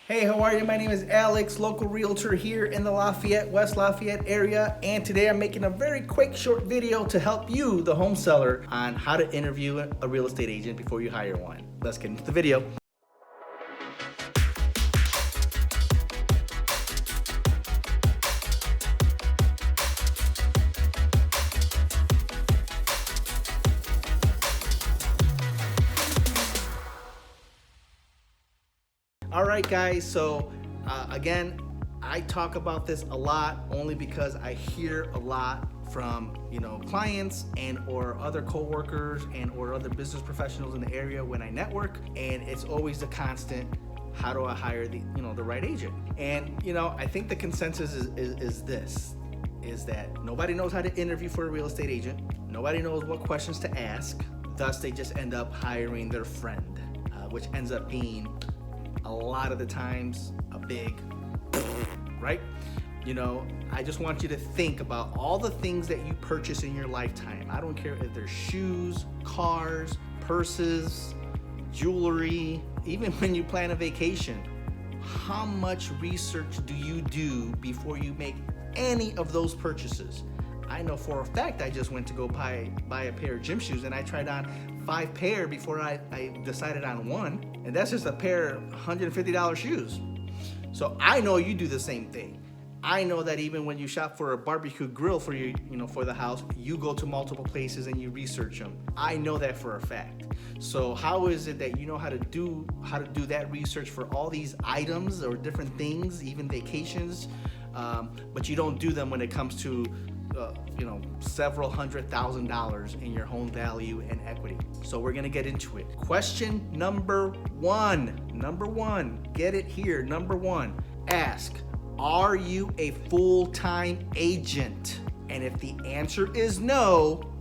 Hey, how are you? My name is Alex, local realtor here in the Lafayette, West Lafayette area. And today I'm making a very quick short video to help you, the home seller, on how to interview a real estate agent before you hire one. Let's get into the video. All right, guys, so again, I talk about this a lot only because I hear a lot from clients and or other coworkers and or other business professionals in the area when I network, and it's always the constant, how do I hire the right agent? And I think the consensus is that nobody knows how to interview for a real estate agent. Nobody knows what questions to ask. Thus, they just end up hiring their friend, which ends up being a lot of the times a big right? I just want you to think about all the things that you purchase in your lifetime. I don't care if they're shoes, cars, purses, jewelry, even when you plan a vacation. How much research do you do before you make any of those purchases? I know for a fact I just went to go buy a pair of gym shoes, and I tried on 5 pair before I decided on one, and that's just a pair of $150 shoes. So I know you do the same thing. I know that even when you shop for a barbecue grill for for the house, you go to multiple places and you research them. I know that for a fact. So how is it that you know how to do that research for all these items or different things, even vacations, but you don't do them when it comes to several $100,000 in your home value and equity? So we're gonna get into it. Question number one, get it here. Number one, ask, are you a full-time agent? And if the answer is no,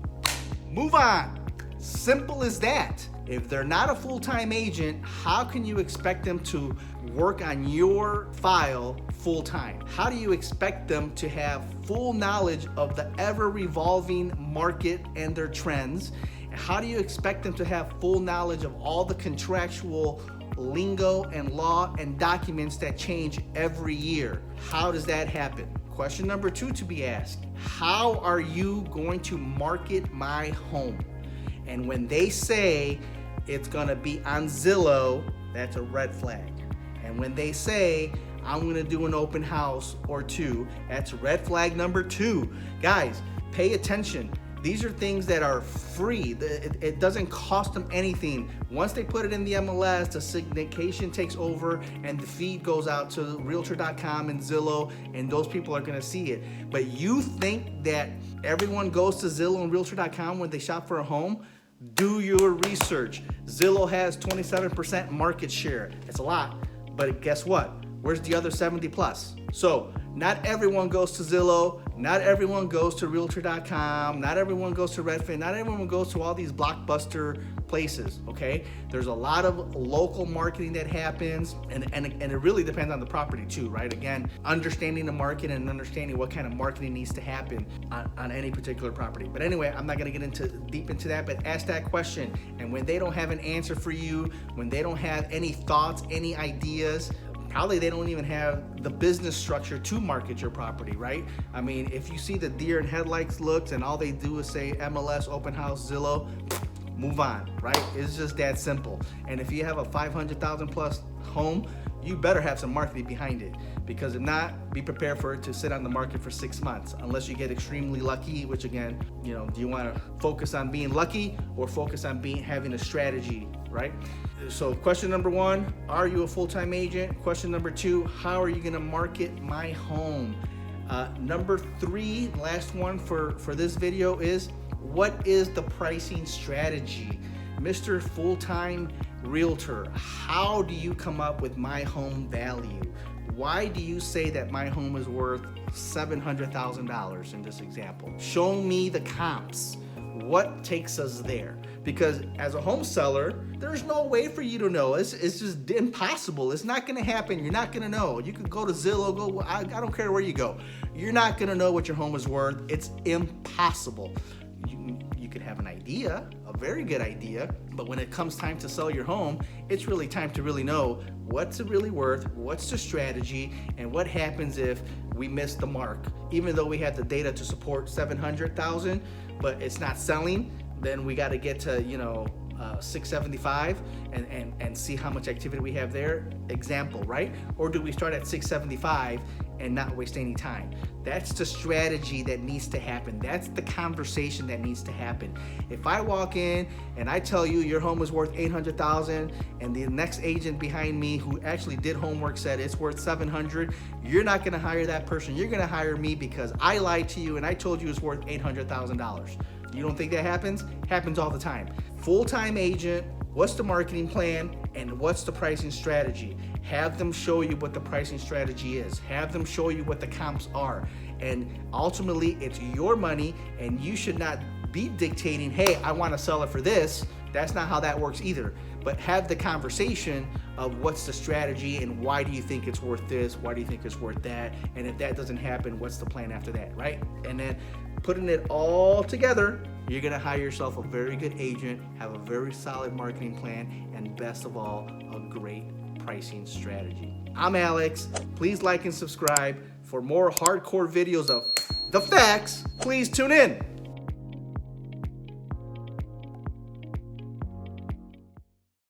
move on. Simple as that. If they're not a full-time agent, how can you expect them to work on your file full-time? How do you expect them to have full knowledge of the ever-revolving market and their trends? And how do you expect them to have full knowledge of all the contractual lingo and law and documents that change every year? How does that happen? Question number 2 to be asked, how are you going to market my home? And when they say it's gonna be on Zillow, that's a red flag. And when they say I'm gonna do an open house or 2, that's red flag number 2. Guys, pay attention. These are things that are free. It doesn't cost them anything. Once they put it in the MLS, the syndication takes over and the feed goes out to realtor.com and Zillow, and those people are gonna see it. But you think that everyone goes to Zillow and realtor.com when they shop for a home? Do your research. Zillow has 27% market share. It's a lot, but guess what? Where's the other 70 plus? So not everyone goes to Zillow, not everyone goes to realtor.com, not everyone goes to Redfin, not everyone goes to all these blockbuster places, okay? There's a lot of local marketing that happens, and it really depends on the property too, right? Again, understanding the market and understanding what kind of marketing needs to happen on any particular property. But anyway, I'm not gonna get deep into that, but ask that question. And when they don't have an answer for you, when they don't have any thoughts, any ideas, probably they don't even have the business structure to market your property, right? I mean, if you see the deer in headlights looks and all they do is say MLS, open house, Zillow, move on, right? It's just that simple. And if you have a 500,000 plus home, you better have some marketing behind it, because if not, be prepared for it to sit on the market for 6 months, unless you get extremely lucky, which again, do you want to focus on being lucky or focus on having a strategy, right? So question number 1, are you a full-time agent? Question number 2, how are you going to market my home? Number 3, last one for this video is, what is the pricing strategy? Mr. Full-Time Realtor, how do you come up with my home value? Why do you say that my home is worth $700,000 in this example? Show me the comps. What takes us there? Because as a home seller, there's no way for you to know. It's just impossible. It's not gonna happen. You're not gonna know. You can go to Zillow, I don't care where you go. You're not gonna know what your home is worth. It's impossible. You could have an idea, a very good idea, but when it comes time to sell your home, it's really time to really know what's it really worth, what's the strategy, and what happens if we miss the mark. Even though we have the data to support 700,000, but it's not selling, then we got to get to 675 and see how much activity we have there. Example, right? Or do we start at 675 and not waste any time? That's the strategy that needs to happen. That's the conversation that needs to happen. If I walk in and I tell you your home is worth 800,000 and the next agent behind me who actually did homework said it's worth 700, you're not going to hire that person. You're going to hire me because I lied to you and I told you it's worth $800,000. You don't think that happens? Happens all the time. Full-time agent, what's the marketing plan and what's the pricing strategy? Have them show you what the pricing strategy is. Have them show you what the comps are. And ultimately, it's your money and you should not be dictating, hey, I want to sell it for this. That's not how that works either. But have the conversation of what's the strategy and why do you think it's worth this? Why do you think it's worth that? And if that doesn't happen, what's the plan after that, right? And then putting it all together, you're gonna hire yourself a very good agent, have a very solid marketing plan, and best of all, a great pricing strategy. I'm Alex. Please like and subscribe. For more hardcore videos of the facts, please tune in.